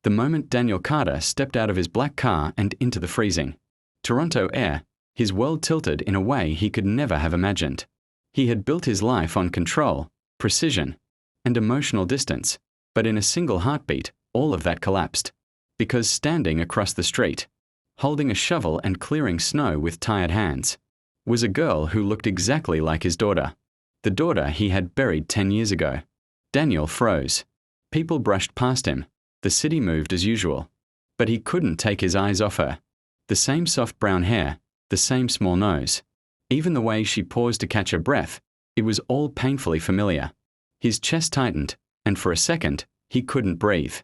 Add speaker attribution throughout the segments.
Speaker 1: The moment Daniel Carter stepped out of his black car and into the freezing Toronto air, his world tilted in a way he could never have imagined. He had built his life on control, precision, and emotional distance, but in a single heartbeat, all of that collapsed. Because standing across the street, holding a shovel and clearing snow with tired hands, was a girl who looked exactly like his daughter, the daughter he had buried 10 years ago. Daniel froze. People brushed past him. The city moved as usual. But he couldn't take his eyes off her. The same soft brown hair, the same small nose. Even the way she paused to catch her breath, it was all painfully familiar. His chest tightened, and for a second, he couldn't breathe.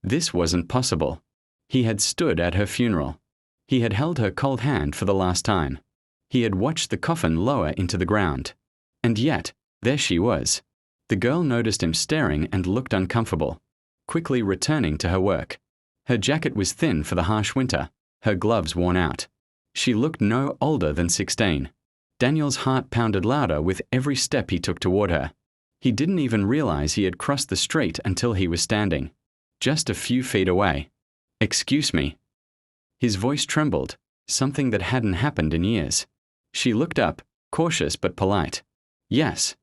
Speaker 1: This wasn't possible. He had stood at her funeral. He had held her cold hand for the last time. He had watched the coffin lower into the ground. And yet, there she was. The girl noticed him staring and looked uncomfortable, quickly returning to her work. Her jacket was thin for the harsh winter, her gloves worn out. She looked no older than 16. Daniel's heart pounded louder with every step he took toward her. He didn't even realize he had crossed the street until he was standing, just a few feet away. "Excuse me." His voice trembled, something that hadn't happened in years. She looked up, cautious but polite. "Yes."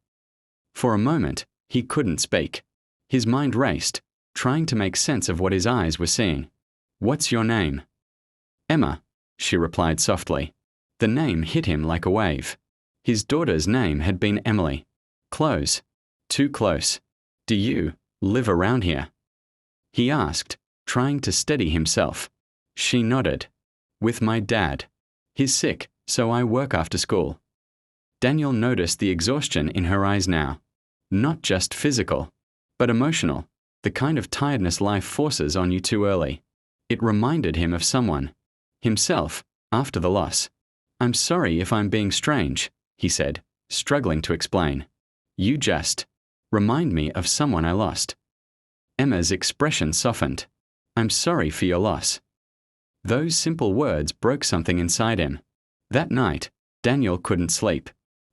Speaker 1: For a moment, he couldn't speak. His mind raced, trying to make sense of what his eyes were seeing. "What's your name?" "Emma," she replied softly. The name hit him like a wave. His daughter's name had been Emily. Close. Too close. "Do you live around here?" he asked, trying to steady himself. She nodded. "With my dad. He's sick, so I work after school." Daniel noticed the exhaustion in her eyes now. Not just physical, but emotional, the kind of tiredness life forces on you too early. It reminded him of someone. Himself, after the loss. "I'm sorry if I'm being strange," he said, struggling to explain. "You just remind me of someone I lost." Emma's expression softened. "I'm sorry for your loss." Those simple words broke something inside him. That night, Daniel couldn't sleep.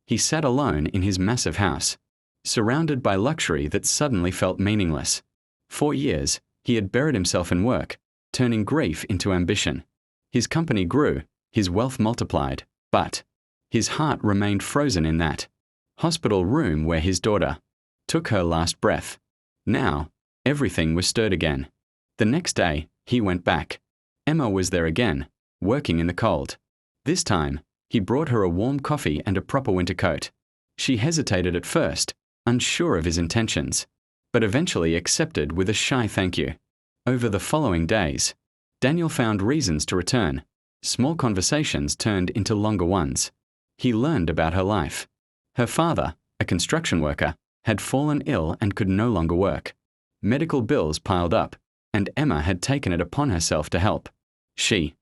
Speaker 1: He sat alone in his massive house, surrounded by luxury that suddenly felt meaningless. For years, he had buried himself in work, turning grief into ambition. His company grew, his wealth multiplied, but his heart remained frozen in that hospital room where his daughter took her last breath. Now, everything was stirred again. The next day, he went back. Emma was there again, working in the cold. This time, he brought her a warm coffee and a proper winter coat. She hesitated at first, unsure of his intentions, but eventually accepted with a shy thank you. Over the following days, Daniel found reasons to return. Small conversations turned into longer ones. He learned about her life. Her father, a construction worker, had fallen ill and could no longer work. Medical bills piled up, and Emma had taken it upon herself to help. She